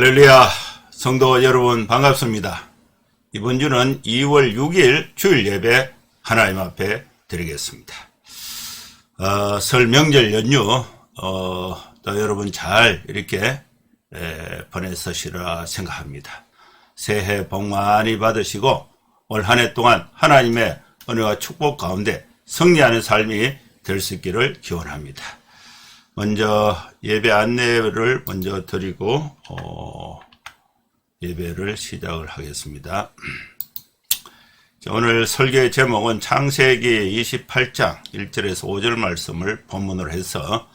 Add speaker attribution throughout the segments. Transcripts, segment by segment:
Speaker 1: 할렐루야, 성도 여러분 반갑습니다. 이번 주는 2월 6일 주일 예배 하나님 앞에 드리겠습니다. 설 명절 연휴 또 여러분 잘 이렇게 보내셨으리라 생각합니다. 새해 복 많이 받으시고 올 한 해 동안 하나님의 은혜와 축복 가운데 승리하는 삶이 될 수 있기를 기원합니다. 먼저 예배 안내를 먼저 드리고 예배를 시작을 하겠습니다. 오늘 설교의 제목은 창세기 28장 1절에서 5절 말씀을 본문으로 해서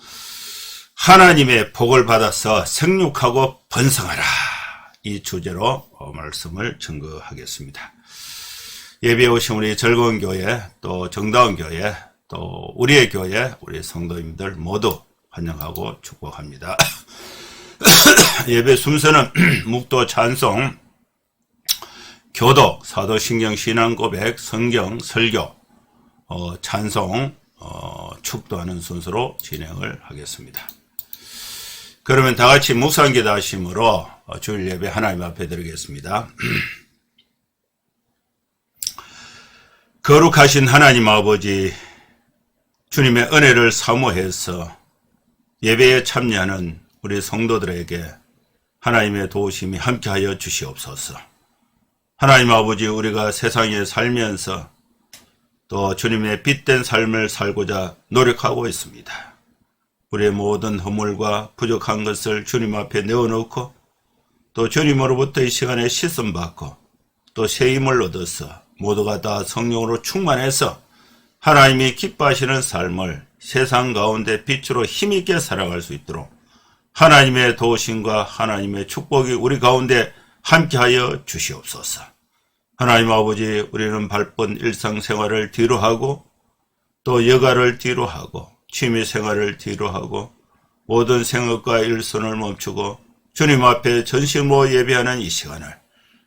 Speaker 1: 하나님의 복을 받아서 생육하고 번성하라, 이 주제로 말씀을 증거하겠습니다. 예배에 오신 우리 즐거운 교회, 또 정다운 교회, 또 우리의 교회, 우리 성도님들 모두 환영하고 축복합니다. 예배 순서는 묵도 찬송, 교독, 사도신경 신앙고백, 성경, 설교, 찬송, 축도하는 순서로 진행을 하겠습니다. 그러면 다같이 묵상기도 하심으로 주일 예배 하나님 앞에 드리겠습니다. 거룩하신 하나님 아버지, 주님의 은혜를 사모해서 예배에 참여하는 우리 성도들에게 하나님의 도우심이 함께하여 주시옵소서. 하나님 아버지, 우리가 세상에 살면서 또 주님의 빛된 삶을 살고자 노력하고 있습니다. 우리의 모든 허물과 부족한 것을 주님 앞에 내어놓고 또 주님으로부터 이 시간에 씻음받고 또 새 힘을 얻어서 모두가 다 성령으로 충만해서 하나님이 기뻐하시는 삶을 세상 가운데 빛으로 힘있게 살아갈 수 있도록 하나님의 도우심과 하나님의 축복이 우리 가운데 함께하여 주시옵소서. 하나님 아버지, 우리는 바쁜 일상생활을 뒤로하고 또 여가를 뒤로하고 취미생활을 뒤로하고 모든 생업과 일손을 멈추고 주님 앞에 전심으로 예배하는 이 시간을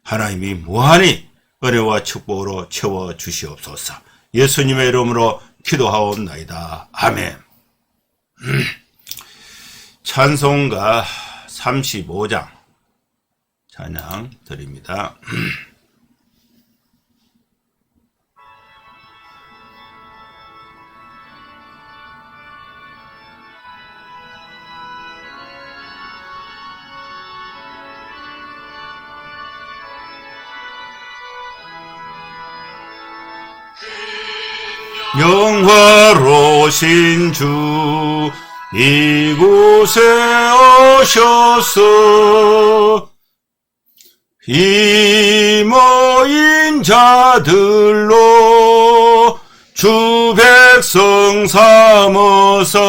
Speaker 1: 하나님이 무한히 은혜와 축복으로 채워주시옵소서. 예수님의 이름으로 기도하옵나이다. 아멘. 찬송가 35장 찬양 드립니다. 영화로우신 주 이곳에 오셔서 이 모인 자들로 주 백성 삼어서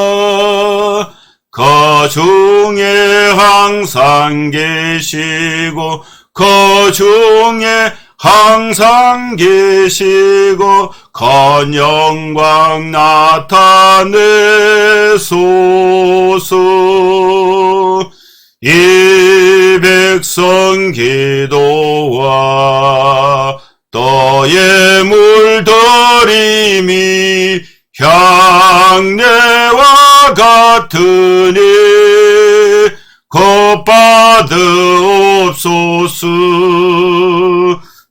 Speaker 1: 그 중에 항상 계시고 그 중에 항상 계시고 그 영광 나타내소서. 이 백성 기도와 또 예물드림이 향내와 같으니 곧 받으옵소서.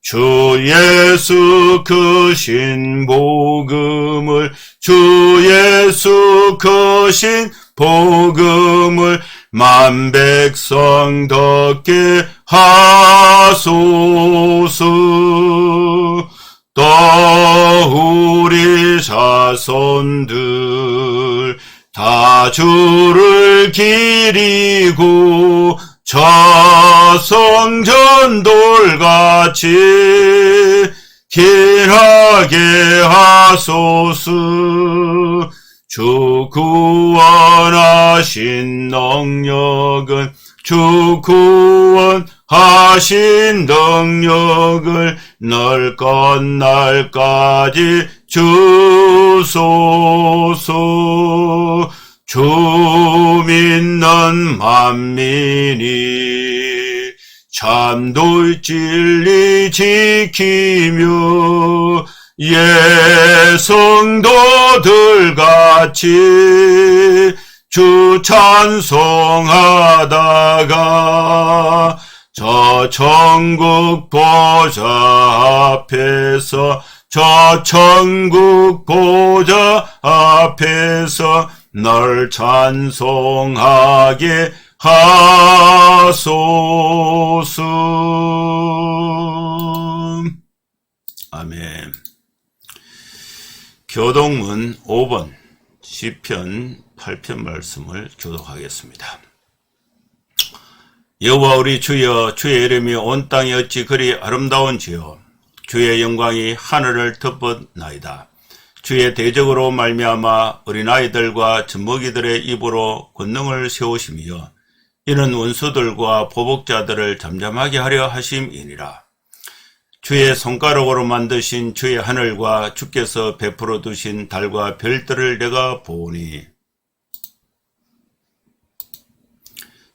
Speaker 1: 주 예수 크신 복음을, 주 예수 크신 복음을 만 백성 듣게 하소서. 또 우리 자손들 다 주를 기리고 저성전돌같이 길하게 하소서. 주 구원하신 능력은, 주 구원하신 능력을 널 끝날까지 주소서. 주 믿는 만민이 참도 진리 지키며 예성도들 같이 주 찬송하다가 저 천국 보좌 앞에서 저 천국 보좌 앞에서 널 찬송하게 하소서. 아멘. 교동문 5번 시편 8편 말씀을 교독하겠습니다. 여호와 우리 주여, 주의 이름이 온 땅에 어찌 그리 아름다운지요. 주의 영광이 하늘을 덮었나이다. 주의 대적으로 말미암아 어린아이들과 젖먹이들의 입으로 권능을 세우시며 이는 원수들과 보복자들을 잠잠하게 하려 하심이니라. 주의 손가락으로 만드신 주의 하늘과 주께서 베풀어 두신 달과 별들을 내가 보니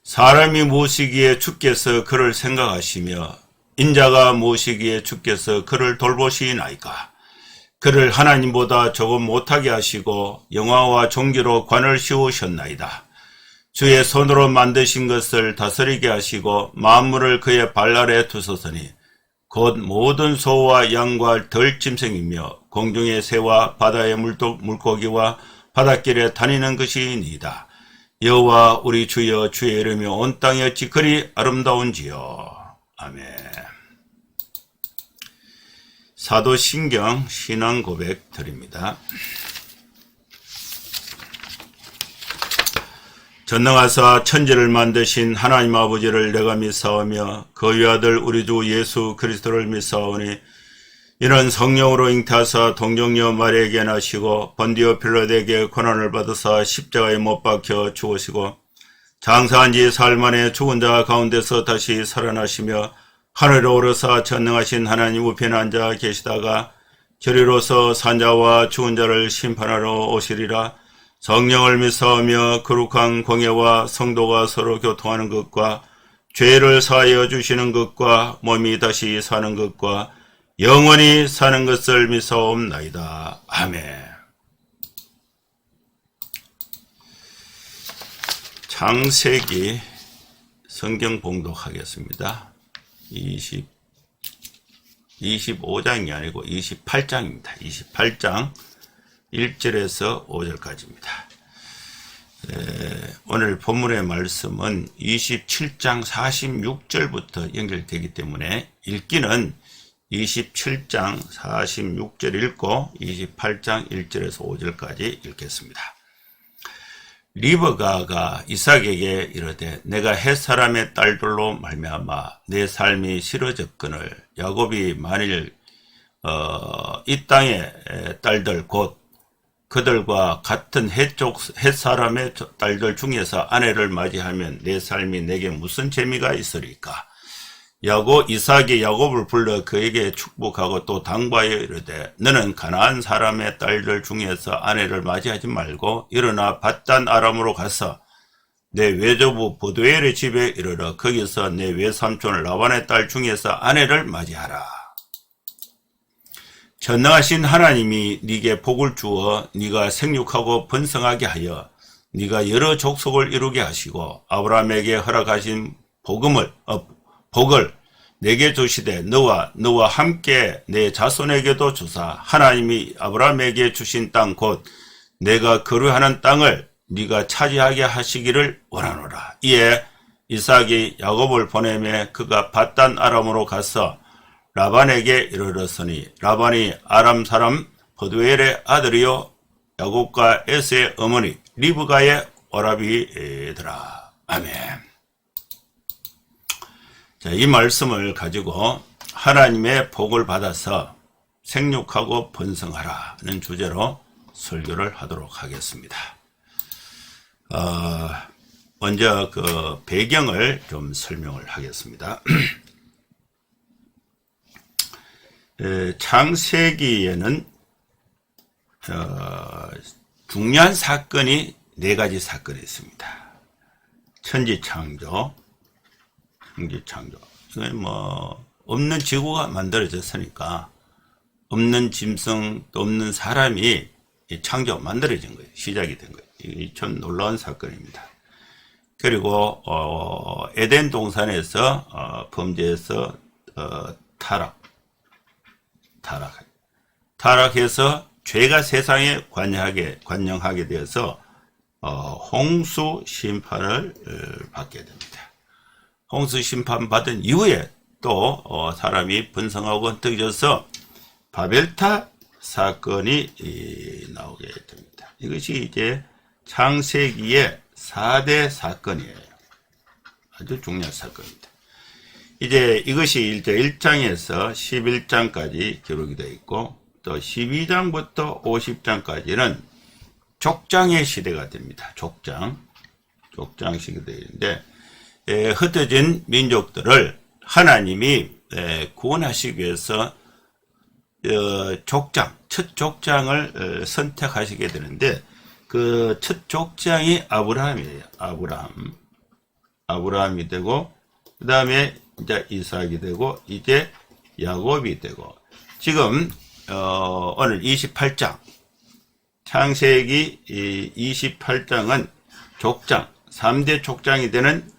Speaker 1: 사람이 무엇이기에 주께서 그를 생각하시며 인자가 무엇이기에 주께서 그를 돌보시나이까. 그를 하나님보다 조금 못하게 하시고 영화와 존귀로 관을 씌우셨나이다. 주의 손으로 만드신 것을 다스리게 하시고 만물을 그의 발 아래 두소서니 곧 모든 소와 양과 들짐승이며 공중의 새와 바다의 물고기와 바닷길에 다니는 것이니이다. 여호와 우리 주여, 주의 이름이 온 땅에 어찌 그리 아름다운지요. 아멘. 사도신경 신앙 고백 드립니다. 전능하사 천지를 만드신 하나님 아버지를 내가 믿사오며 그 외아들 우리 주 예수 그리스도를 믿사오니 이는 성령으로 잉태하사 동정녀 마리아에게 나시고 본디오 필라도에게 고난을 받으사 십자가에 못 박혀 죽으시고 장사한 지 사흘 만에 죽은 자 가운데서 다시 살아나시며 하늘에 오르사 전능하신 하나님 우편에 앉아 계시다가 저리로서 산자와 죽은 자를 심판하러 오시리라. 성령을 믿사오며 거룩한 공예와 성도가 서로 교통하는 것과 죄를 사하여 주시는 것과 몸이 다시 사는 것과 영원히 사는 것을 믿사옵나이다. 아멘. 창세기 성경 봉독하겠습니다. 25장이 아니고 28장입니다. 28장 1절에서 5절까지입니다. 오늘 본문의 말씀은 27장 46절부터 연결되기 때문에 읽기는 27장 46절 읽고 28장 1절에서 5절까지 읽겠습니다. 리브가가 이삭에게 이르되 내가 헷사람의 딸들로 말미암아 내 삶이 싫어졌거늘 야곱이 만일 이 땅의 딸들 곧 그들과 같은 헷사람의 딸들 중에서 아내를 맞이하면 내 삶이 내게 무슨 재미가 있으리까. 이삭이 야곱을 불러 그에게 축복하고 또 당부하여 이르되 너는 가나안 사람의 딸들 중에서 아내를 맞이하지 말고 일어나 밧단 아람으로 가서 내 외조부 브두엘의 집에 이르러 거기서 내 외삼촌 라반의 딸 중에서 아내를 맞이하라. 전능하신 하나님이 네게 복을 주어 네가 생육하고 번성하게 하여 네가 여러 족속을 이루게 하시고 아브라함에게 허락하신 복을 내게 주시되 너와 함께 내 자손에게도 주사 하나님이 아브라함에게 주신 땅 곧 내가 거류하는 땅을 네가 차지하게 하시기를 원하노라. 이에 이삭이 야곱을 보내매 그가 밧단 아람으로 가서 라반에게 이르렀으니 라반이 아람 사람 버두엘의 아들이요 야곱과 에스의 어머니 리브가의 오라비더라. 아멘. 자, 이 말씀을 가지고 하나님의 복을 받아서 생육하고 번성하라는 주제로 설교를 하도록 하겠습니다. 먼저 그 배경을 좀 설명을 하겠습니다. 창세기에는 중요한 사건이 4가지 사건이 있습니다. 천지창조, 이건 없는 지구가 만들어졌으니까 없는 짐승 또 없는 사람이 만들어진 거예요. 시작이 된 거예요. 이 참 놀라운 사건입니다. 그리고 에덴 동산에서 범죄에서 타락해서 죄가 세상에 관영하게 되어서 홍수 심판을 받게 됩니다. 홍수 심판 받은 이후에 또 사람이 번성하고 흩어져서 바벨탑 사건이 나오게 됩니다. 이것이 이제 창세기의 4대 사건이에요. 아주 중요한 사건입니다. 이제 이것이 이제 1장에서 11장까지 기록이 되어 있고 또 12장부터 50장까지는 족장의 시대가 됩니다. 족장 시대가 되는데 흩어진 민족들을 하나님이 구원하시기 위해서 첫 족장을 선택하시게 되는데 그 첫 족장이 아브라함이에요. 아브라함이 되고 그 다음에 이제 이삭이 되고 이제 야곱이 되고 지금 오늘 28장 창세기 28장은 족장 3대 족장이 되는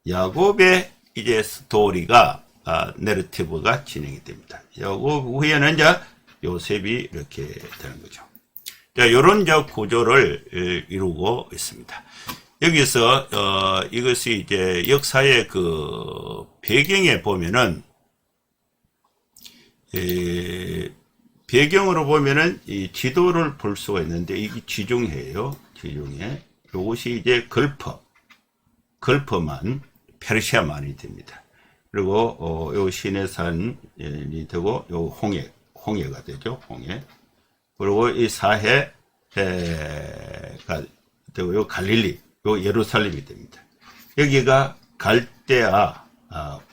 Speaker 1: 야곱의 이제 스토리가 내러티브가 진행이 됩니다. 야곱 후에는 이제 요셉이 이렇게 되는 거죠. 자, 이런 구조를 이루고 있습니다. 여기서 이것이 이제 역사의 그 배경에 보면은 배경으로 보면은 이 지도를 볼 수가 있는데 이게 지중해예요. 지중해. 이것이 이제 걸퍼만 페르시아만이 됩니다. 그리고 요 시내산이 되고 요 홍해가 되죠. 홍해. 그리고 이 사해가 되고 요 갈릴리, 요 예루살렘이 됩니다. 여기가 갈대아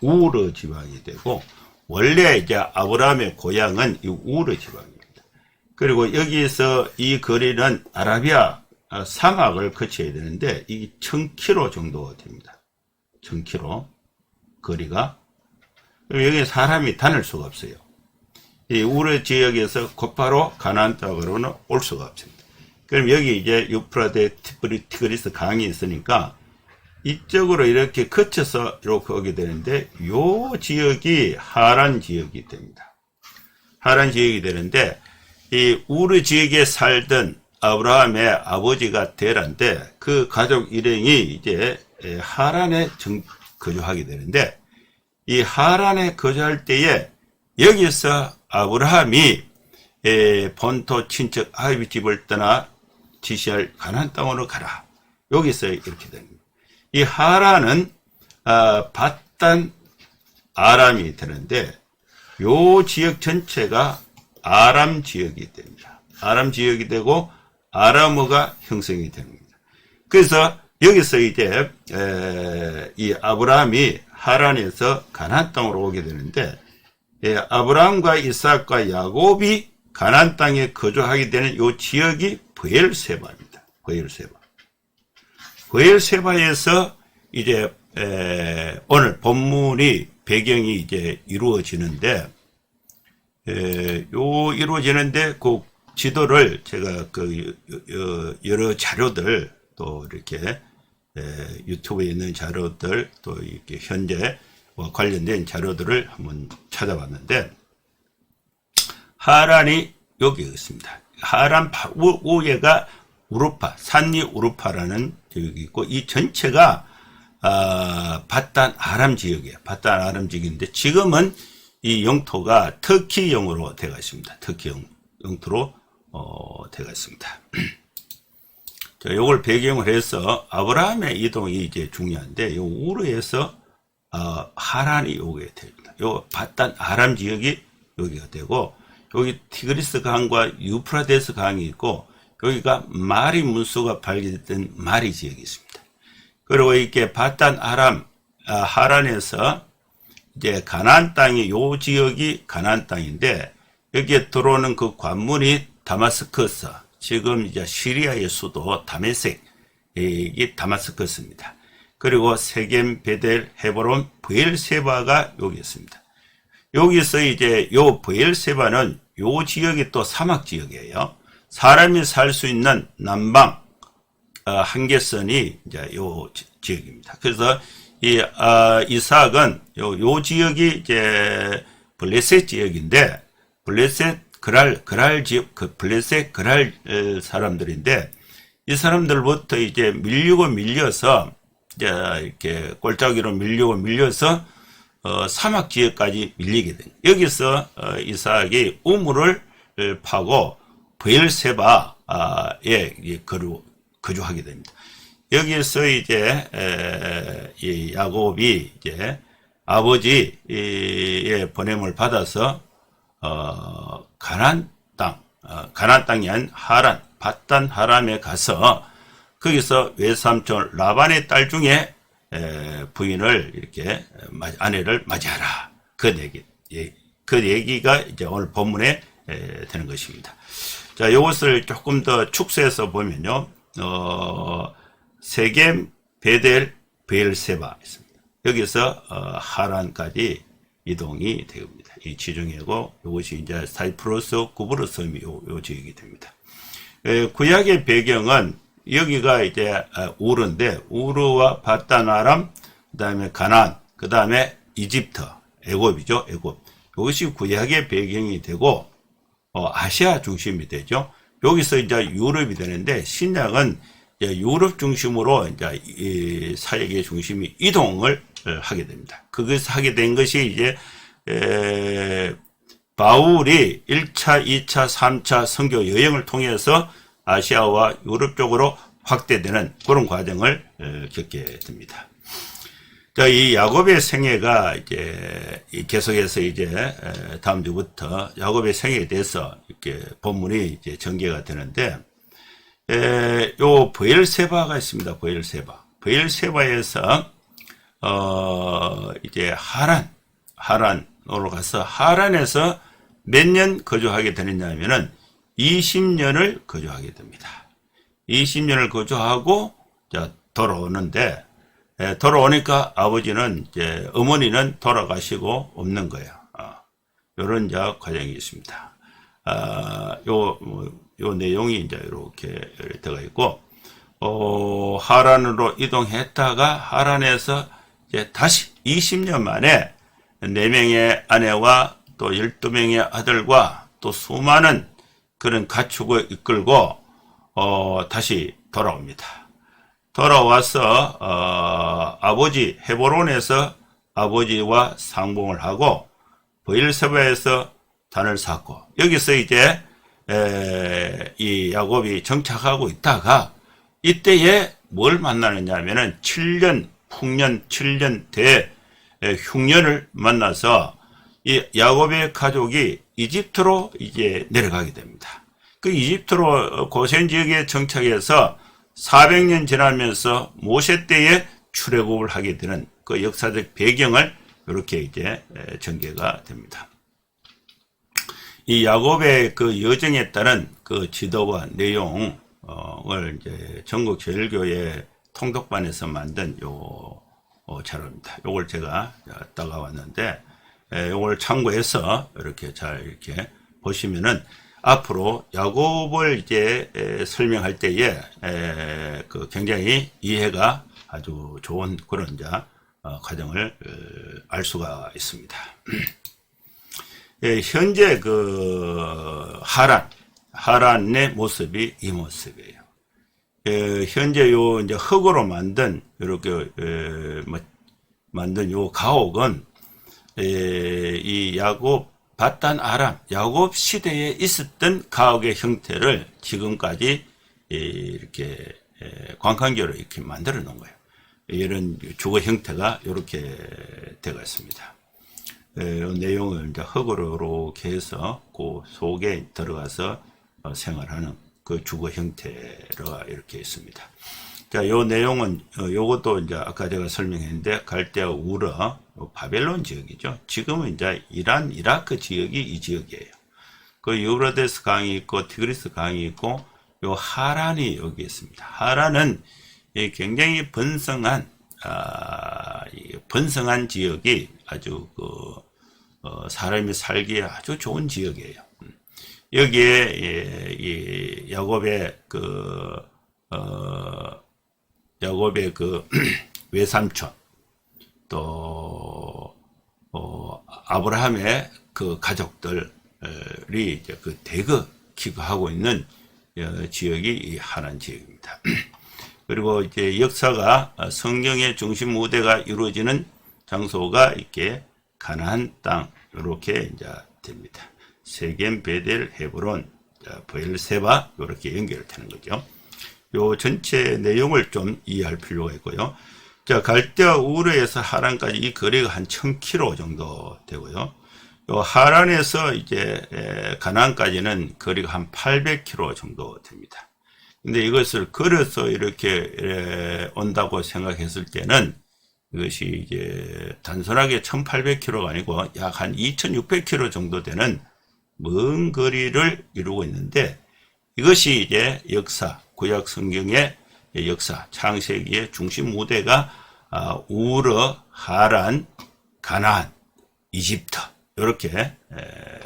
Speaker 1: 우르 지방이 되고 원래 이제 아브라함의 고향은 이 우르 지방입니다. 그리고 여기서 이 거리는 아라비아 사막을 거쳐야 되는데 이게 1000km 정도가 됩니다. 1000km 거리가. 여기 사람이 다닐 수가 없어요. 이 우르 지역에서 곧바로 가나안 땅으로는 올 수가 없습니다. 그럼 여기 이제 유프라데 티그리스 강이 있으니까 이쪽으로 이렇게 거쳐서 이렇게 오게 되는데 요 지역이 하란 지역이 됩니다. 하란 지역이 되는데 이 우르 지역에 살던 아브라함의 아버지가 데라인데 그 가족 일행이 이제 하란에 거주하게 되는데 이 하란에 거주할 때에 여기서 아브라함이 본토 친척 아비 집을 떠나 지시할 가나안 땅으로 가라. 여기서 이렇게 됩니다. 이 하란은 밧단 아람이 되는데 요 지역 전체가 아람 지역이 됩니다. 아람 지역이 되고 아람어가 형성이 됩니다. 그래서 여기서 이제 이 아브라함이 하란에서 가나안 땅으로 오게 되는데 아브라함과 이삭과 야곱이 가나안 땅에 거주하게 되는 요 지역이 브엘세바입니다. 브엘세바에서 이제 오늘 본문이 배경이 이제 이루어지는데 그 지도를 제가 그 여러 자료들 또 이렇게 유튜브에 있는 자료들 또 이렇게 현재 관련된 자료들을 한번 찾아봤는데 하란이 여기 있습니다. 하란 우에가 우르파, 산리 우르파라는 지역이 있고 이 전체가 밧단 아람 지역이에요. 밧단 아람 지역인데 지금은 이 영토가 터키형으로 되어 있습니다. 터키형 영토로 되어 있습니다. 자, 요걸 배경을 해서 아브라함의 이동이 이제 중요한데 요 우르에서 하란이 오게 됩니다. 요 밧단 아람 지역이 여기가 되고 여기 티그리스 강과 유프라데스 강이 있고 여기가 마리 문수가 발견됐던 마리 지역이 있습니다. 그리고 이렇게 밧단 아람 하란에서 이제 가나안 땅이 요 지역이 가나안 땅인데 여기에 들어오는 그 관문이 다마스커스, 지금 이제 시리아의 수도 다메섹, 이게 다마스커스입니다. 그리고 세겜, 베델, 헤브론, 브엘세바가 여기 있습니다. 여기서 이제 요 브엘세바는 요 지역이 또 사막 지역이에요. 사람이 살 수 있는 남방 한계선이 이제 요 지역입니다. 그래서 이 이삭은 요 지역이 이제 블레셋 지역인데, 블레셋 그랄 지역, 그 블레셋 그랄 사람들인데, 이 사람들부터 이제 밀려서 이제 이렇게 골짜기로 밀려서 사막 지역까지 밀리게 된. 여기서 이삭이 우물을 파고 브엘세바에 거주하게 됩니다. 여기서 이제 이 야곱이 이제 아버지의 보냄을 받아서 가나안 땅이 아닌 하란, 밧단 하람에 가서 거기서 외삼촌 라반의 딸 중에 부인을 이렇게 아내를 맞이하라. 그 얘기가 이제 오늘 본문에 되는 것입니다. 자, 이것을 조금 더 축소해서 보면요, 세겜, 베델, 베엘세바 있습니다. 여기서 하란까지 이동이 됩니다. 이 지중해고, 이것이 이제 사이프러스, 구브로스 요 지역이 됩니다. 구약의 배경은 여기가 이제 우르인데, 우르와 밧단 아람, 그 다음에 가나안, 그 다음에 이집트, 애굽이죠, 애굽. 이것이 구약의 배경이 되고, 아시아 중심이 되죠. 여기서 이제 유럽이 되는데, 신약은 이제 유럽 중심으로 이제 이 사역의 중심이 이동을 하게 됩니다. 그것을 하게 된 것이 이제, 바울이 1차, 2차, 3차 선교 여행을 통해서 아시아와 유럽 쪽으로 확대되는 그런 과정을 겪게 됩니다. 자, 이 야곱의 생애가 이제 계속해서 이제 다음 주부터 야곱의 생애에 대해서 이렇게 본문이 이제 전개가 되는데, 요 브엘세바가 있습니다. 브엘세바에서 이제 하란으로 가서 하란에서 몇 년 거주하게 되느냐 하면은 20년을 거주하게 됩니다. 20년을 거주하고 자 돌아오는데, 돌아오니까 아버지는 이제 어머니는 돌아가시고 없는 거예요. 요런 이제 과정이 있습니다. 요 내용이 이제 이렇게 들어가 있고, 하란으로 이동했다가 하란에서 이제 다시 20년 만에 4명의 아내와 또 12명의 아들과 또 수많은 그런 가축을 이끌고 다시 돌아옵니다. 돌아와서 아버지 헤브론에서 아버지와 상봉을 하고 브엘세바에서 단을 쌓고, 여기서 이제 이 야곱이 정착하고 있다가 이때에 뭘 만나느냐 하면은 7년 풍년 7년 흉년을 만나서 이 야곱의 가족이 이집트로 이제 내려가게 됩니다. 그 이집트로 고센 지역에 정착해서 400년 지나면서 모세 때에 출애굽을 하게 되는 그 역사적 배경을 이렇게 이제 전개가 됩니다. 이 야곱의 그 여정에 따른 그 지도와 내용을 이제 전국 제일교회 통독반에서 만든 요 자료입니다. 요걸 제가 따가왔는데, 요걸 참고해서 이렇게 잘 이렇게 보시면은 앞으로 야곱을 이제 설명할 때에 그 굉장히 이해가 아주 좋은 그런 과정을 알 수가 있습니다. 현재 그 하란의 모습이 이 모습이에요. 현재 요 이제 흙으로 만든 이렇게 만든 요 가옥은 이 야곱 밧단 아람 야곱 시대에 있었던 가옥의 형태를 지금까지 이렇게 관광지로 이렇게 만들어 놓은 거예요. 이런 주거 형태가 이렇게 되어 있습니다. 내용을 이제 흙으로 이렇게 해서 그 속에 들어가서 생활하는 그 주거 형태가 이렇게 있습니다. 자, 요 내용은 요것도 이제 아까 제가 설명했는데 갈대아 우르 바벨론 지역이죠. 지금은 이제 이란 이라크 지역이 이 지역이에요. 그 유브라데스 강이 있고 티그리스 강이 있고 요 하란이 여기 있습니다. 하란은 굉장히 번성한 지역이 아주 사람이 살기에 아주 좋은 지역이에요. 여기에 이 야곱의 야곱의 외삼촌, 또 아브라함의 그 가족들이 이제 그 대거 기거하고 있는 지역이 이 하란 지역입니다. 그리고 이제 역사가 성경의 중심 무대가 이루어지는 장소가 이렇게 가나안 땅 이렇게 이제 됩니다. 세겜, 베델, 헤브론, 브엘세바 이렇게 연결되는 거죠. 요 전체 내용을 좀 이해할 필요가 있고요. 자, 갈대아 우르에서 하란까지 이 거리가 한 1000km 정도 되고요. 요 하란에서 이제 가나안까지는 거리가 한 800km 정도 됩니다. 근데 이것을 걸어서 이렇게 온다고 생각했을 때는 이것이 이제 단순하게 1800km가 아니고 약 한 2600km 정도 되는 먼 거리를 이루고 있는데, 이것이 이제 역사, 구약 성경의 역사, 창세기의 중심 무대가 우르, 하란, 가나안, 이집트 이렇게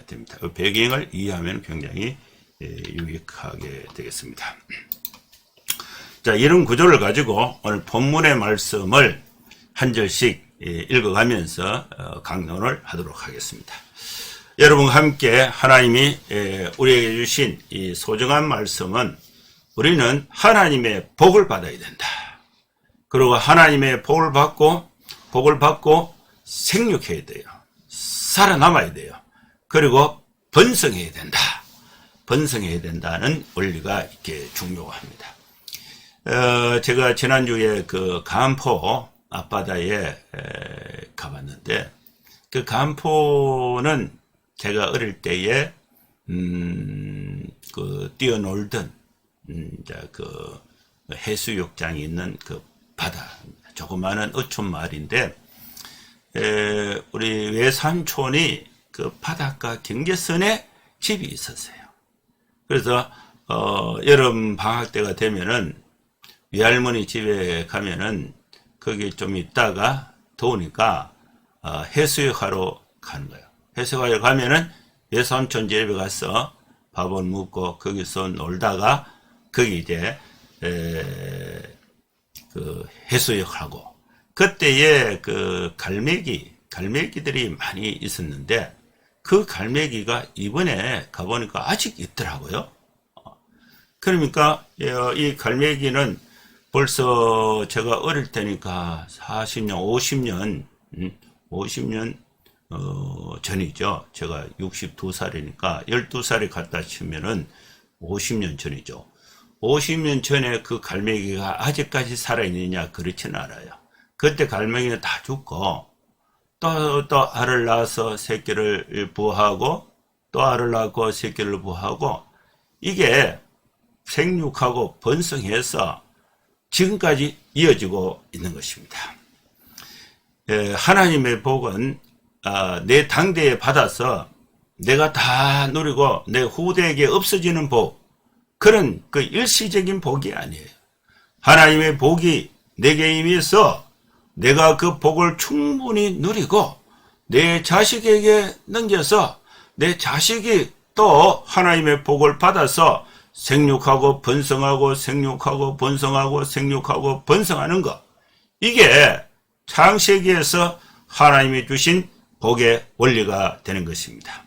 Speaker 1: 됩니다. 배경을 이해하면 굉장히 유익하게 되겠습니다. 자, 이런 구조를 가지고 오늘 본문의 말씀을 한 절씩 읽어가면서 강론을 하도록 하겠습니다. 여러분과 함께 하나님이 우리에게 주신 이 소중한 말씀은, 우리는 하나님의 복을 받아야 된다. 그리고 하나님의 복을 받고 생육해야 돼요. 살아남아야 돼요. 그리고 번성해야 된다. 번성해야 된다는 원리가 이렇게 중요합니다. 제가 지난주에 그 간포 앞바다에 가봤는데, 그 간포는 제가 어릴 때에 뛰어놀던 그 해수욕장이 있는 그 바다, 조그마한 어촌 마을인데, 우리 외삼촌이 그 바닷가 경계선에 집이 있었어요. 그래서 여름 방학 때가 되면은 외할머니 집에 가면은 거기 좀 있다가 더우니까 해수욕하러 가는 거예요. 해수욕하러 가면은 외삼촌 집에 가서 밥을 먹고 거기서 놀다가 거기 이제 그 해수욕하고, 그때에 그 갈매기들이 많이 있었는데, 그 갈매기가 이번에 가보니까 아직 있더라고요. 그러니까 이 갈매기는 벌써 제가 어릴 때니까 40년, 50년 전이죠. 제가 62살이니까 12살에 갔다 치면은 50년 전이죠. 50년 전에 그 갈매기가 아직까지 살아있느냐? 그렇지는 않아요. 그때 갈매기는 다 죽고, 또 알을 낳아서 새끼를 부화하고, 또 알을 낳고 새끼를 부화하고, 이게 생육하고 번성해서 지금까지 이어지고 있는 것입니다. 하나님의 복은 내 당대에 받아서 내가 다 누리고 내 후대에게 없어지는 복, 그런 그 일시적인 복이 아니에요. 하나님의 복이 내게 임해서 내가 그 복을 충분히 누리고 내 자식에게 넘겨서 내 자식이 또 하나님의 복을 받아서 생육하고 번성하고 생육하고 번성하고 생육하고 번성하는 것, 이게 창세기에서 하나님이 주신 복의 원리가 되는 것입니다.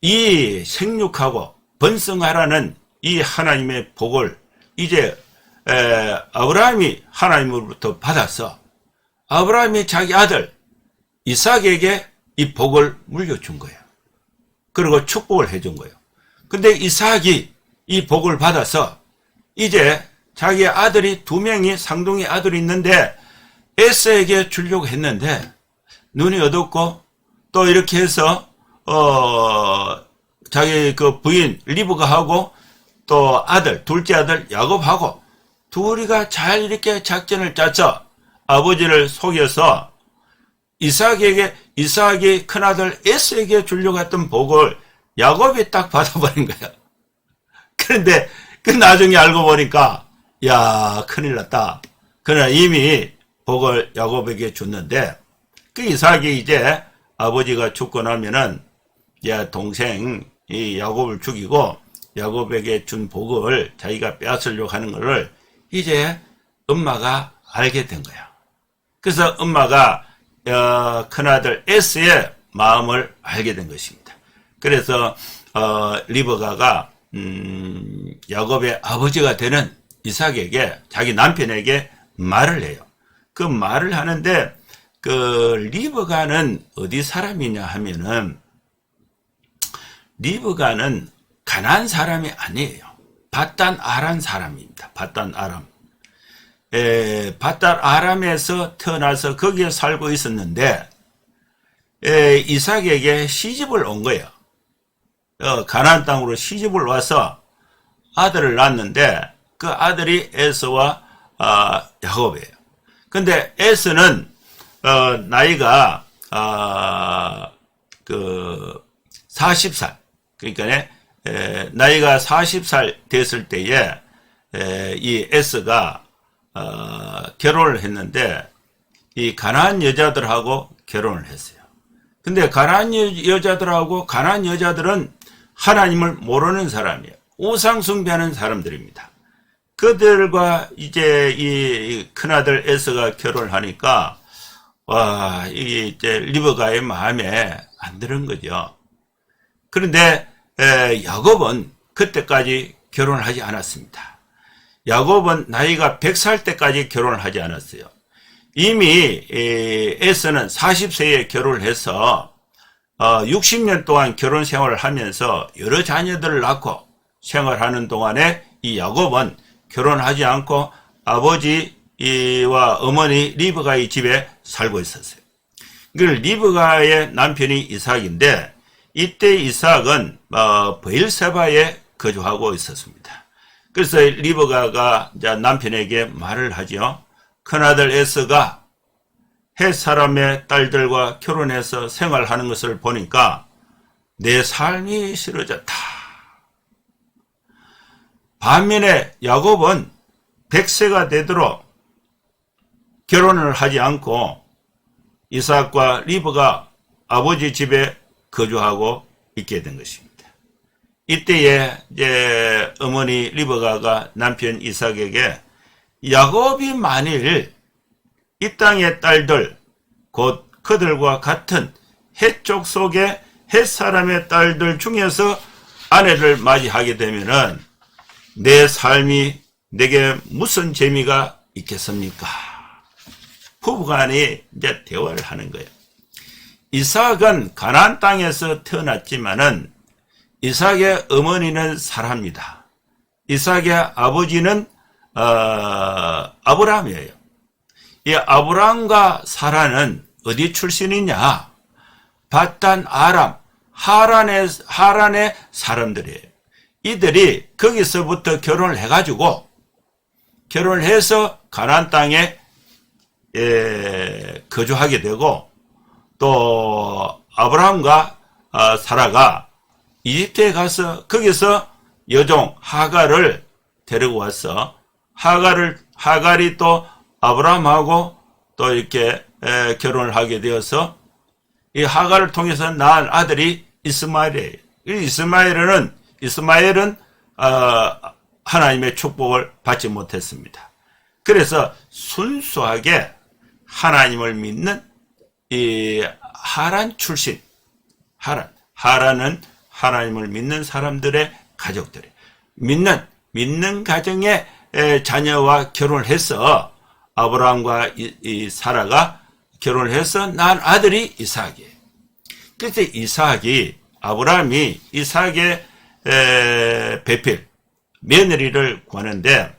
Speaker 1: 이 생육하고 번성하라는 이 하나님의 복을 이제 아브라함이 하나님으로부터 받아서 아브라함이 자기 아들 이삭에게 이 복을 물려준 거예요. 그리고 축복을 해준 거예요. 근데 이삭이 이 복을 받아서 이제 자기 아들이 2명이 상둥이 아들이 있는데 에서에게 주려고 했는데 눈이 어둡고, 또 이렇게 해서 자기 그 부인 리브가 하고 또 아들, 둘째 아들 야곱하고 둘이가 잘 이렇게 작전을 짜서 아버지를 속여서 이삭이 큰아들 에서에게 주려고 했던 복을 야곱이 딱 받아버린 거야. 그런데 그 나중에 알고 보니까 야, 큰일 났다. 그러나 이미 복을 야곱에게 줬는데, 그 이삭이 이제 아버지가 죽고 나면은 야, 동생 이 야곱을 죽이고 야곱에게 준 복을 자기가 빼앗으려고 하는 것을 이제 엄마가 알게 된 거야. 그래서 엄마가 큰아들 에스의 마음을 알게 된 것입니다. 그래서 리브가가 야곱의 아버지가 되는 이삭에게, 자기 남편에게 말을 해요. 그 말을 하는데 그 리브가는 어디 사람이냐 하면은, 리브가는 가나안 사람이 아니에요. 밧단 아람 사람입니다. 밧단 아람. 밧단 아람에서 태어나서 거기에 살고 있었는데 이삭에게 시집을 온 거예요. 가나안 땅으로 시집을 와서 아들을 낳았는데 그 아들이 에서와 야곱이에요. 근데 에서는 나이가 40살, 그러니까 나이가 40살 됐을 때에 이 에서가 결혼을 했는데 이 가나안 여자들하고 결혼을 했어요. 근데 가나안 여자들하고, 가나안 여자들은 하나님을 모르는 사람이에요. 우상 숭배하는 사람들입니다. 그들과 이제 이 큰아들 에서가 결혼을 하니까 이게 이제 리브가의 마음에 안 드는 거죠. 그런데 야곱은 그때까지 결혼을 하지 않았습니다. 야곱은 나이가 100살 때까지 결혼을 하지 않았어요. 이미 에서는 40세에 결혼을 해서 60년 동안 결혼 생활을 하면서 여러 자녀들을 낳고 생활하는 동안에 이 야곱은 결혼하지 않고 아버지와 어머니 리브가의 집에 살고 있었어요. 그 리브가의 남편이 이삭인데 이때 이삭은 브엘세바에 거주하고 있었습니다. 그래서 리브가가 남편에게 말을 하죠. 큰아들 에서가 헷 사람의 딸들과 결혼해서 생활하는 것을 보니까 내 삶이 싫어졌다. 반면에 야곱은 100세가 되도록 결혼을 하지 않고 이삭과 리브가 아버지 집에 거주하고 있게 된 것입니다. 이때에 이제 어머니 리브가가 남편 이삭에게 야곱이 만일 이 땅의 딸들, 곧 그들과 같은 헷 족속의 헷 사람의 딸들 중에서 아내를 맞이하게 되면은 내 삶이 내게 무슨 재미가 있겠습니까? 부부간이 이제 대화를 하는 거예요. 이삭은 가나안 땅에서 태어났지만은 이삭의 어머니는 사라입니다. 이삭의 아버지는 아브라함이에요. 이 아브라함과 사라는 어디 출신이냐? 밧단 아람, 하란의 사람들이에요. 이들이 거기서부터 결혼을 해가지고 결혼을 해서 가나안 땅에 거주하게 되고 또 아브라함과 사라가 이집트에 가서 거기서 여종 하갈을 데리고 와서 하갈이 또 아브라함하고 또 이렇게 결혼을 하게 되어서 이 하갈을 통해서 낳은 아들이 이스마엘이에요. 이스마엘은 하나님의 축복을 받지 못했습니다. 그래서 순수하게 하나님을 믿는 이 하란 출신, 하란은 하나님을 믿는 사람들의 가족들이 믿는 가정의 자녀와 결혼을 해서 아브라함과 이 사라가 결혼을 해서 낳은 아들이 이삭이에요. 그래서 아브라함이 이삭의 배필, 며느리를 구하는데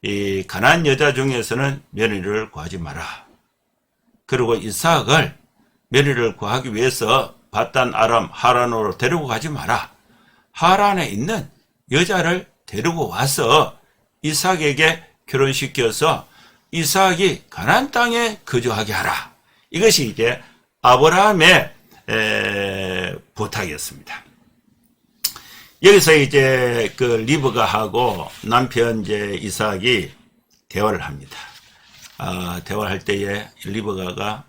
Speaker 1: 이 가나안 여자 중에서는 며느리를 구하지 마라. 그리고 이삭을 며느리를 구하기 위해서 밧단 아람 하란으로 데리고 가지 마라. 하란에 있는 여자를 데리고 와서 이삭에게 결혼시켜서 이삭이 가나안 땅에 거주하게 하라. 이것이 이제 아브라함의 부탁이었습니다. 여기서 이제 그 리브가하고 남편 이제 이삭이 대화를 합니다. 대화를 할 때에 리브가가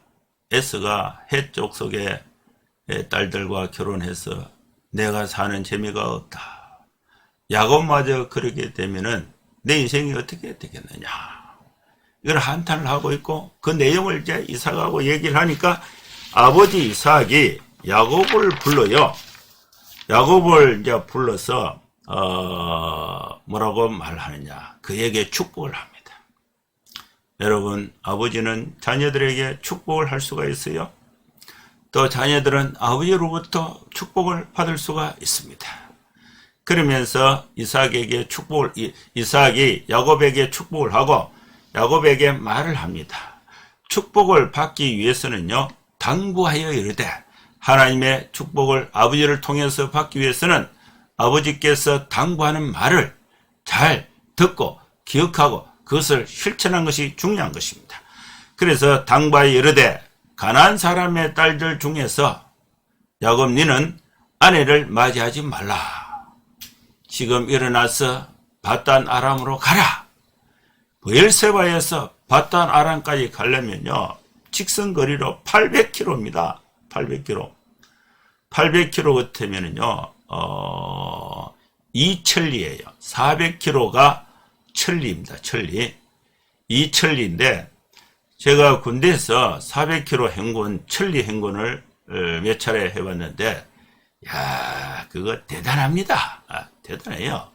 Speaker 1: 에서가 헷 족속의 딸들과 결혼해서 내가 사는 재미가 없다. 야곱마저 그렇게 되면은 내 인생이 어떻게 되겠느냐. 이걸 한탄을 하고 있고, 그 내용을 이제 이삭하고 얘기를 하니까 아버지 이삭이 야곱을 불러요. 야곱을 이제 불러서 뭐라고 말하느냐. 그에게 축복을 합니다. 여러분, 아버지는 자녀들에게 축복을 할 수가 있어요. 또 자녀들은 아버지로부터 축복을 받을 수가 있습니다. 그러면서 이삭이 야곱에게 축복을 하고 야곱에게 말을 합니다. 축복을 받기 위해서는요, 당부하여 이르되, 하나님의 축복을 아버지를 통해서 받기 위해서는 아버지께서 당부하는 말을 잘 듣고 기억하고 그것을 실천한 것이 중요한 것입니다. 그래서 당부하여 이르되, 가나안 사람의 딸들 중에서 야곱, 너는 아내를 맞이하지 말라. 지금 일어나서 밧단 아람으로 가라. 브엘세바에서 밧단 아람까지 가려면요, 직선거리로 800km입니다. 800km. 800km 같으면요, 이천리예요. 400km가 천리입니다. 천리. 이천리인데, 제가 군대에서 400km 행군, 천리 행군을 몇 차례 해봤는데, 야, 그거 대단합니다. 대단해요.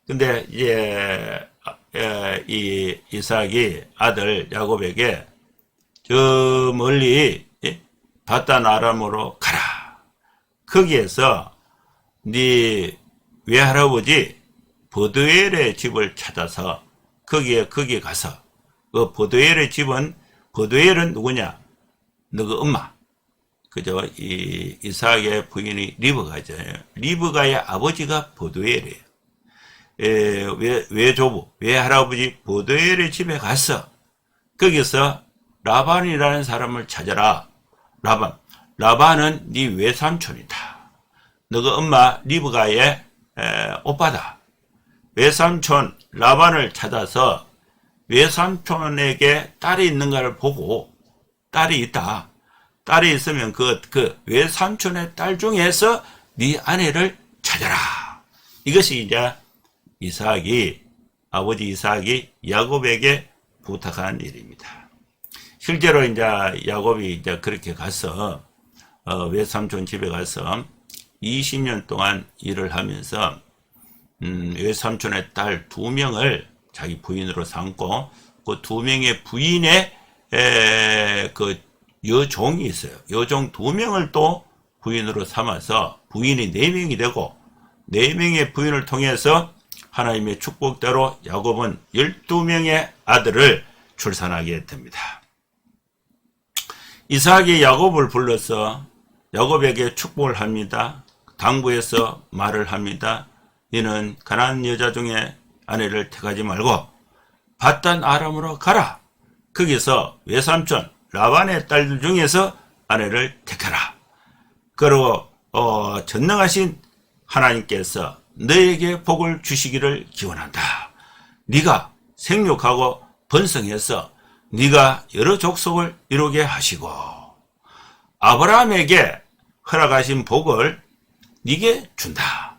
Speaker 1: 근데 이제 이 이삭이 아들 야곱에게 저 멀리 밧단 아람으로 가라. 거기에서 네 외할아버지 버드엘의 집을 찾아서 거기 가서, 그 버드엘의 집은, 버드엘은 누구냐? 너그 엄마. 그죠? 이 이삭의 부인이 리브가잖아요. 리브가의 아버지가 버드엘이에요. 외조부, 외할아버지 버드엘의 집에 가서 거기서 라반이라는 사람을 찾아라. 라반은 네 외삼촌이다. 너가 엄마 리브가의 오빠다. 외삼촌 라반을 찾아서 외삼촌에게 딸이 있는가를 보고, 딸이 있다. 딸이 있으면 그 외삼촌의 딸 중에서 네 아내를 찾아라. 이것이 이제 아버지 이삭이 야곱에게 부탁한 일입니다. 실제로 이제 야곱이 이제 그렇게 가서 외삼촌 집에 가서 20년 동안 일을 하면서 외삼촌의 딸 2명을 자기 부인으로 삼고, 그 2명의 부인의 그 여종이 있어요. 여종 2명을 또 부인으로 삼아서 부인이 4명이 되고, 4명의 부인을 통해서 하나님의 축복대로 야곱은 12명의 아들을 출산하게 됩니다. 이삭이 야곱을 불러서 야곱에게 축복을 합니다. 당부해서 말을 합니다. 너는 가나안 여자 중에 아내를 택하지 말고 밧단 아람으로 가라. 거기서 외삼촌 라반의 딸들 중에서 아내를 택하라. 그리고 전능하신 하나님께서 너에게 복을 주시기를 기원한다. 네가 생육하고 번성해서 네가 여러 족속을 이루게 하시고, 아브라함에게 허락하신 복을 네게 준다.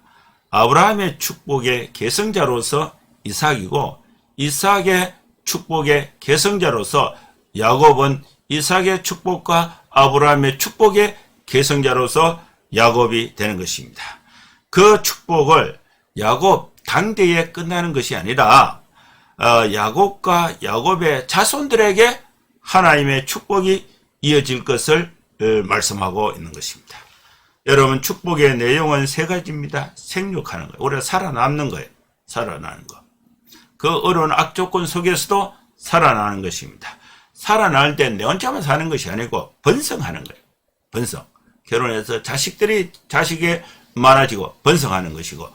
Speaker 1: 아브라함의 축복의 계승자로서 이삭이고, 이삭의 축복의 계승자로서 야곱은 이삭의 축복과 아브라함의 축복의 계승자로서 야곱이 되는 것입니다. 그 축복을 야곱 당대에 끝나는 것이 아니라 야곱과 야곱의 자손들에게 하나님의 축복이 이어질 것을 말씀하고 있는 것입니다. 여러분, 축복의 내용은 3가지입니다. 생육하는 거예요. 우리가 살아남는 거예요. 살아나는 거. 그 어려운 악조건 속에서도 살아나는 것입니다. 살아날 때 내 혼자만 사는 것이 아니고 번성하는 거예요. 번성. 결혼해서 자식이 많아지고 번성하는 것이고,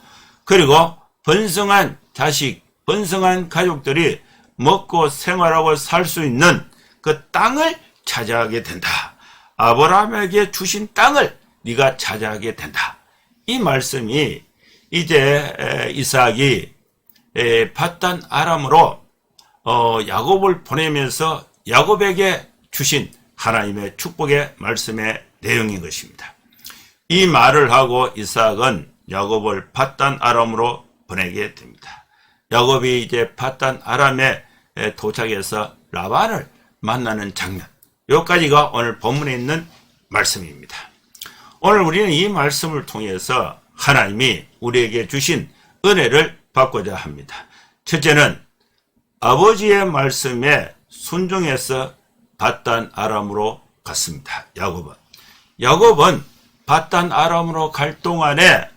Speaker 1: 그리고 번성한 자식, 번성한 가족들이 먹고 생활하고 살 수 있는 그 땅을 차지하게 된다. 아브라함에게 주신 땅을 네가 차지하게 된다. 이 말씀이 이제 이삭이 밧단 아람으로 야곱을 보내면서 야곱에게 주신 하나님의 축복의 말씀의 내용인 것입니다. 이 말을 하고 이삭은 야곱을 밧단 아람으로 보내게 됩니다. 야곱이 이제 밧단 아람에 도착해서 라반을 만나는 장면, 여기까지가 오늘 본문에 있는 말씀입니다. 오늘 우리는 이 말씀을 통해서 하나님이 우리에게 주신 은혜를 받고자 합니다. 첫째는 아버지의 말씀에 순종해서 밧단 아람으로 갔습니다. 야곱은 밧단 아람으로 갈 동안에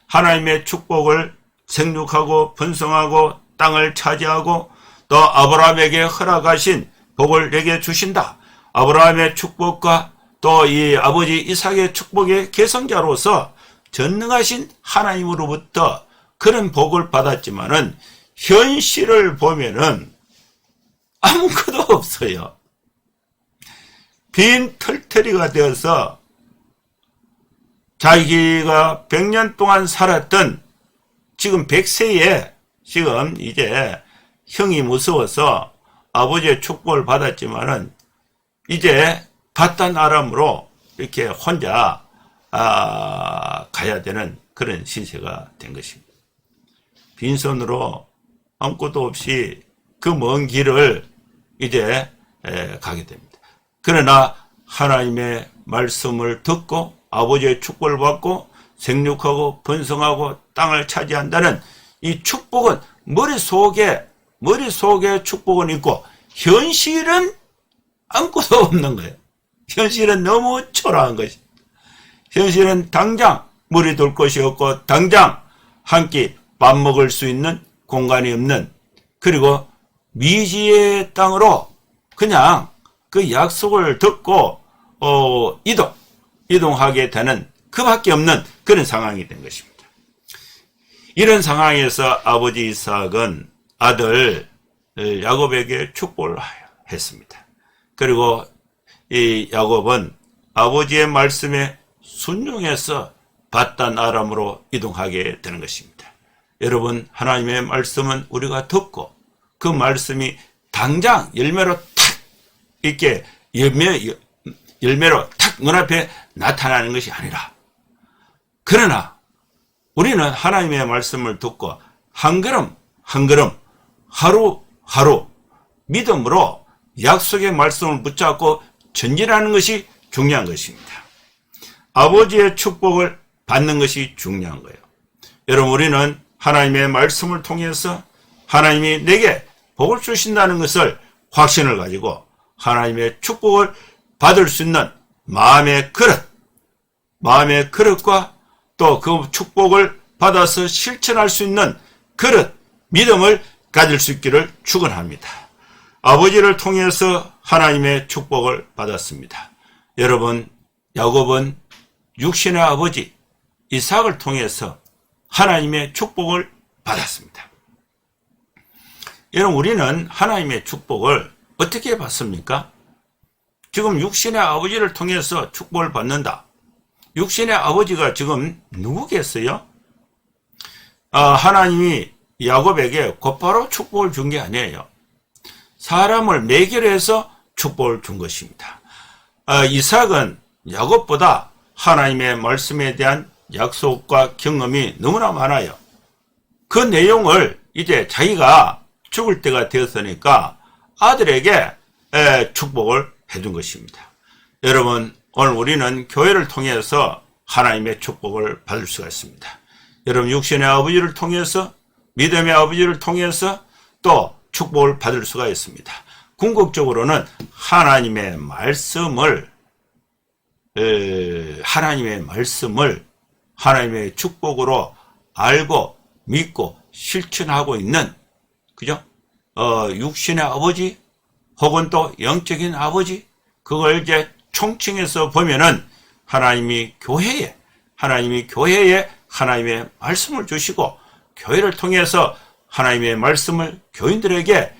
Speaker 1: 하나님의 축복을 생육하고 번성하고 땅을 차지하고 또 아브라함에게 허락하신 복을 내게 주신다. 아브라함의 축복과 또 이 아버지 이삭의 축복의 계승자로서 전능하신 하나님으로부터 그런 복을 받았지만은 현실을 보면은 아무것도 없어요. 빈 털터리가 되어서 자기가 100년 동안 살았던 지금 100세에 지금 이제 형이 무서워서 아버지의 축복을 받았지만은 이제 밧단 아람으로 이렇게 혼자 가야 되는 그런 시세가 된 것입니다. 빈손으로 아무것도 없이 그 먼 길을 이제 가게 됩니다. 그러나 하나님의 말씀을 듣고 아버지의 축복을 받고 생육하고 번성하고 땅을 차지한다는 이 축복은 머릿속에 축복은 있고 현실은 아무것도 없는 거예요. 현실은 너무 초라한 것입니다. 현실은 당장 물이 돌 것이 없고 당장 한 끼 밥 먹을 수 있는 공간이 없는, 그리고 미지의 땅으로 그냥 그 약속을 듣고 이동하게 되는 그밖에 없는 그런 상황이 된 것입니다. 이런 상황에서 아버지 이삭은 아들 야곱에게 축복을 했습니다. 그리고 이 야곱은 아버지의 말씀에 순종해서 밧단 아람으로 이동하게 되는 것입니다. 여러분, 하나님의 말씀은 우리가 듣고 그 말씀이 당장 열매로 탁 이렇게 열매로 탁 눈앞에 나타나는 것이 아니라, 그러나 우리는 하나님의 말씀을 듣고 한 걸음 한 걸음 하루하루 믿음으로 약속의 말씀을 붙잡고 전진하는 것이 중요한 것입니다. 아버지의 축복을 받는 것이 중요한 거예요. 여러분, 우리는 하나님의 말씀을 통해서 하나님이 내게 복을 주신다는 것을 확신을 가지고 하나님의 축복을 받을 수 있는 마음의 그릇과 또 그 축복을 받아서 실천할 수 있는 그릇, 믿음을 가질 수 있기를 축원합니다. 아버지를 통해서 하나님의 축복을 받았습니다. 여러분, 야곱은 육신의 아버지 이삭을 통해서 하나님의 축복을 받았습니다. 여러분, 우리는 하나님의 축복을 어떻게 받습니까? 지금 육신의 아버지를 통해서 축복을 받는다. 육신의 아버지가 지금 누구겠어요? 하나님이 야곱에게 곧바로 축복을 준 게 아니에요. 사람을 매결해서 축복을 준 것입니다. 이삭은 야곱보다 하나님의 말씀에 대한 약속과 경험이 너무나 많아요. 그 내용을 이제 자기가 죽을 때가 되었으니까 아들에게 축복을 해준 것입니다. 여러분, 오늘 우리는 교회를 통해서 하나님의 축복을 받을 수가 있습니다. 여러분, 육신의 아버지를 통해서, 믿음의 아버지를 통해서 또 축복을 받을 수가 있습니다. 궁극적으로는 하나님의 말씀을 하나님의 축복으로 알고 믿고 실천하고 있는, 그죠? 육신의 아버지 혹은 또 영적인 아버지, 그걸 이제 총칭해서 보면은 하나님이 교회에 하나님의 말씀을 주시고 교회를 통해서 하나님의 말씀을 교인들에게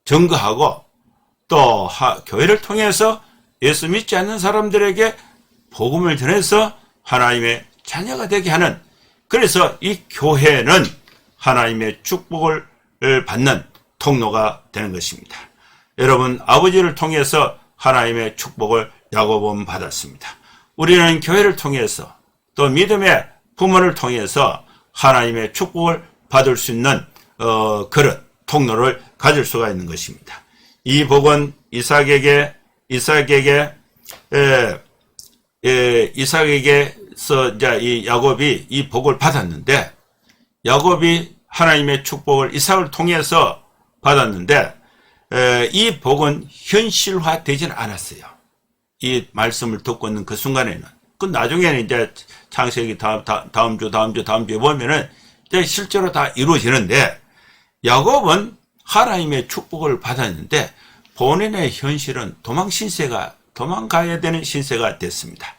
Speaker 1: 증거하고 또 교회를 통해서 예수 믿지 않는 사람들에게 복음을 전해서 하나님의 자녀가 되게 하는, 그래서 이 교회는 하나님의 축복을 받는 통로가 되는 것입니다. 여러분, 아버지를 통해서 하나님의 축복을 야곱은 받았습니다. 우리는 교회를 통해서 또 믿음의 부모를 통해서 하나님의 축복을 받을 수 있는 그런 통로를 가질 수가 있는 것입니다. 이 복은 이삭에게서 이제 이 야곱이 이 복을 받았는데, 야곱이 하나님의 축복을 이삭을 통해서 받았는데, 이 복은 현실화되지는 않았어요. 이 말씀을 듣고 있는 그 순간에는. 그 나중에는 이제 창세기 다음 주에 보면은 이제 실제로 다 이루어지는데, 야곱은 하나님의 축복을 받았는데 본인의 현실은 도망가야 되는 신세가 됐습니다.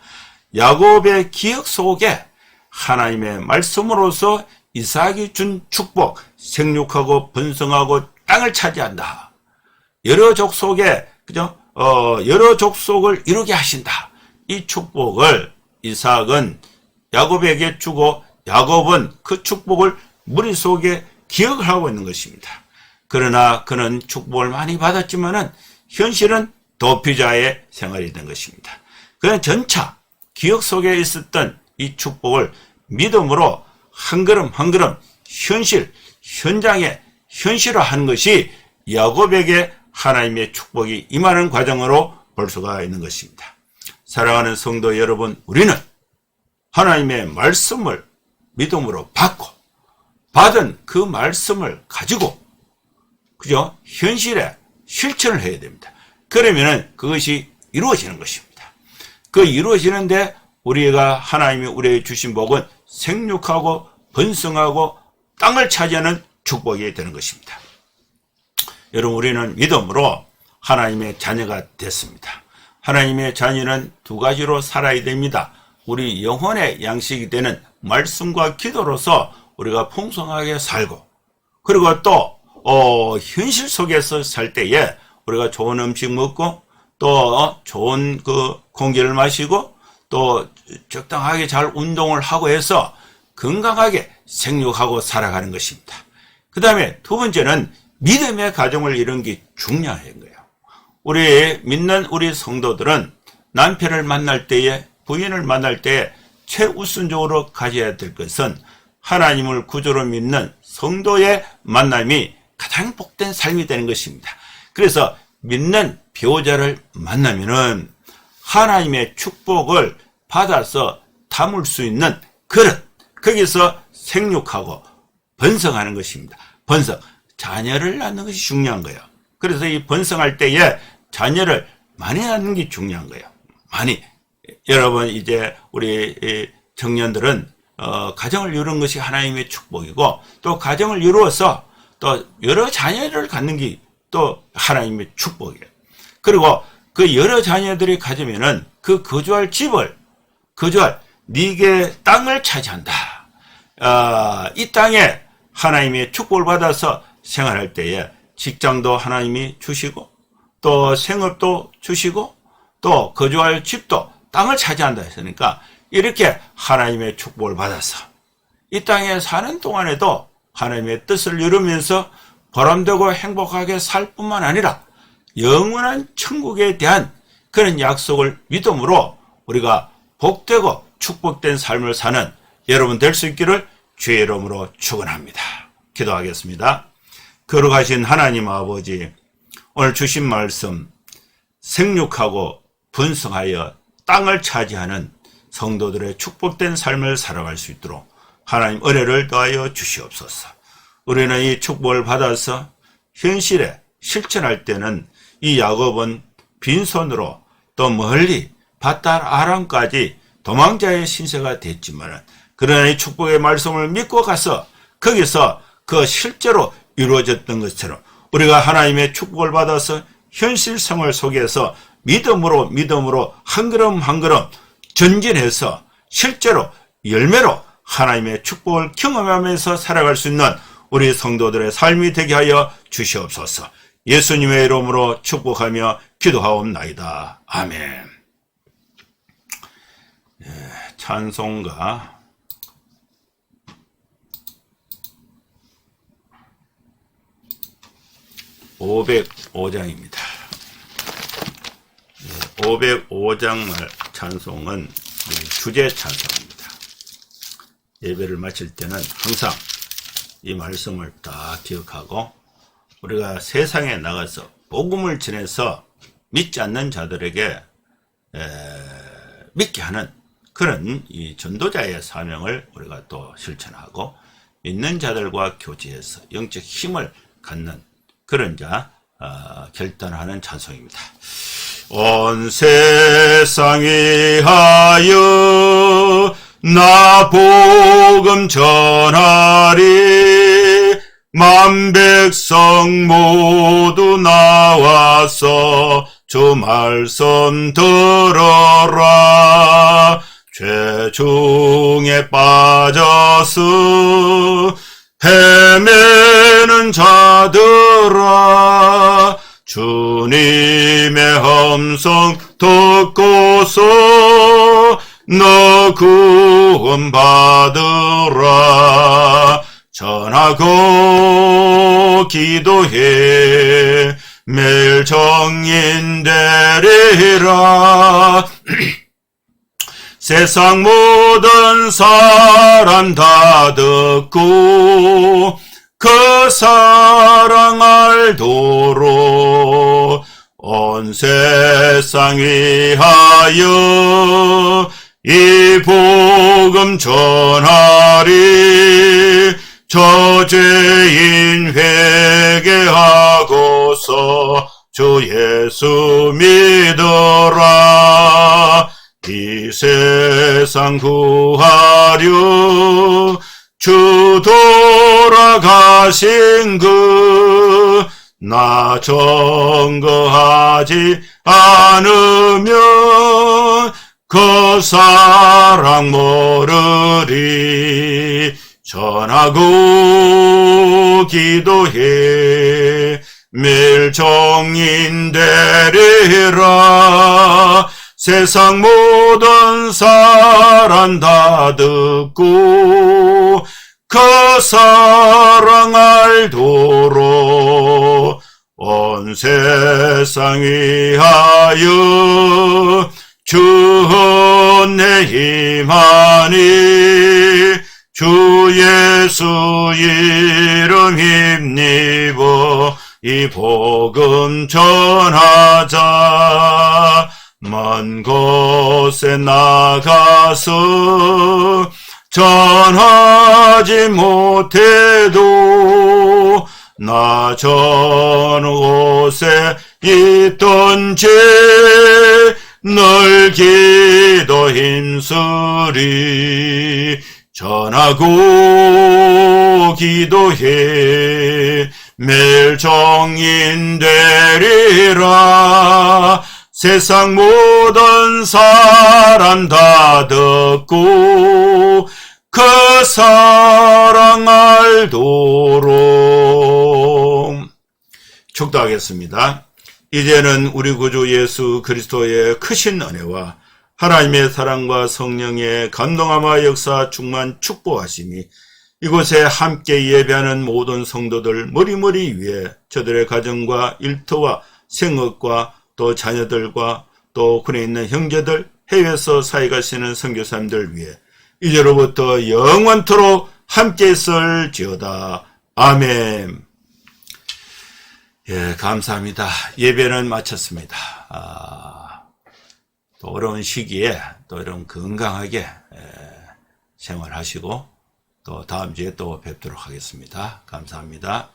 Speaker 1: 야곱의 기억 속에 하나님의 말씀으로서 이삭이 준 축복, 생육하고 번성하고 땅을 차지한다. 여러 족속에 여러 족속을 이루게 하신다. 이 축복을 이삭은 야곱에게 주고, 야곱은 그 축복을 머릿속에 기억을 하고 있는 것입니다. 그러나 그는 축복을 많이 받았지만은 현실은 도피자의 생활이 된 것입니다. 그는 전차 기억 속에 있었던 이 축복을 믿음으로 한 걸음 한 걸음 현장에 현실화하는 것이 야곱에게 하나님의 축복이 임하는 과정으로 볼 수가 있는 것입니다. 사랑하는 성도 여러분, 우리는 하나님의 말씀을 믿음으로 받고 받은 그 말씀을 가지고 현실에 실천을 해야 됩니다. 그러면은 그것이 이루어지는 것입니다. 그 이루어지는데 하나님이 우리에게 주신 복은 생육하고 번성하고 땅을 차지하는 축복이 되는 것입니다. 여러분, 우리는 믿음으로 하나님의 자녀가 됐습니다. 하나님의 자녀는 두 가지로 살아야 됩니다. 우리 영혼의 양식이 되는 말씀과 기도로서 우리가 풍성하게 살고, 그리고 또 현실 속에서 살 때에 우리가 좋은 음식 먹고 또 좋은 그 공기를 마시고 또 적당하게 잘 운동을 하고 해서 건강하게 생육하고 살아가는 것입니다. 그 다음에 두 번째는 믿음의 가정을 이루는 게 중요한 거예요. 우리 믿는 우리 성도들은 남편을 만날 때에, 부인을 만날 때에 최우선적으로 가져야 될 것은 하나님을 구주로 믿는 성도의 만남이 가장 복된 삶이 되는 것입니다. 그래서 믿는 배우자를 만나면은 하나님의 축복을 받아서 담을 수 있는 그릇, 거기서 생육하고 번성하는 것입니다. 번성, 자녀를 낳는 것이 중요한 거예요. 그래서 이 번성할 때에 자녀를 많이 낳는 게 중요한 거예요. 많이. 여러분, 이제 우리 청년들은 가정을 이루는 것이 하나님의 축복이고, 또 가정을 이루어서 또 여러 자녀를 갖는 게 또 하나님의 축복이에요. 그리고 그 여러 자녀들이 가지면은 그 거주할 네게 땅을 차지한다. 이 땅에 하나님의 축복을 받아서 생활할 때에 직장도 하나님이 주시고, 또 생업도 주시고, 또 거주할 집도 땅을 차지한다 했으니까, 이렇게 하나님의 축복을 받아서 이 땅에 사는 동안에도 하나님의 뜻을 이루면서 보람되고 행복하게 살 뿐만 아니라 영원한 천국에 대한 그런 약속을 믿음으로 우리가 복되고 축복된 삶을 사는 여러분 될 수 있기를 주의 이름으로 축원합니다. 기도하겠습니다. 거룩하신 하나님 아버지, 오늘 주신 말씀, 생육하고 번성하여 땅을 차지하는 성도들의 축복된 삶을 살아갈 수 있도록 하나님 은혜를 더하여 주시옵소서. 우리는 이 축복을 받아서 현실에 실천할 때는 이 야곱은 빈손으로 또 멀리 밧달 아람까지 도망자의 신세가 됐지만, 그러나 이 축복의 말씀을 믿고 가서 거기서 그 실제로 이루어졌던 것처럼 우리가 하나님의 축복을 받아서 현실 생활 속에서 믿음으로 한 걸음 한 걸음 전진해서 실제로 열매로 하나님의 축복을 경험하면서 살아갈 수 있는 우리 성도들의 삶이 되게 하여 주시옵소서. 예수님의 이름으로 축복하며 기도하옵나이다. 아멘. 찬송가 505장입니다. 505장 찬송은 주제 찬송입니다. 예배를 마칠 때는 항상 이 말씀을 딱 기억하고 우리가 세상에 나가서 복음을 전해서 믿지 않는 자들에게 믿게 하는 그런 이 전도자의 사명을 우리가 또 실천하고 믿는 자들과 교제해서 영적 힘을 갖는 그런 자 결단하는 찬송입니다. 온 세상에 하여 나 복음 전하리 만 백성 모두 나와서 주 말씀 들어라. 죄 중에 빠져서 헤매는 자들아 주님의 음성 듣고서 너 구원 받으라. 전하고 기도해 매일 정인 되리라. 세상 모든 사람 다 듣고 그 사랑 알도록 온 세상 위하여 이 복음 전하리. 저죄인 회개하고서 주 예수 믿어라. 이 세상 구하려 주 돌아가신 그 나 증거하지 않으면 그 사랑 모르리. 전하고 기도해 매일 정인 되리라. 세상 모든 사람 다 듣고 그 사랑 알도록 온 세상 위하여 주 은혜 힘하니. 주 예수 이름 힘입어 이 복음 전하자. 먼 곳에 나가서 전하지 못해도 나 전 곳에 있던지 늘 기도 힘쓰리. 전하고 기도해 매일 정인 되리라. 세상 모든 사람 다 듣고 그 사랑 알도록. 축도하겠습니다. 이제는 우리 구주 예수 그리스도의 크신 은혜와 하나님의 사랑과 성령의 감동함과 역사 충만 축복하심이 이곳에 함께 예배하는 모든 성도들 머리머리 위에 저들의 가정과 일터와 생업과 또 자녀들과 또 군에 있는 형제들, 해외에서 사회 가시는 선교사님들 위해 이제로부터 영원토록 함께 있을지어다. 아멘. 예, 감사합니다. 예배는 마쳤습니다. 또 어려운 시기에 또 이런 건강하게 생활하시고 또 다음 주에 또 뵙도록 하겠습니다. 감사합니다.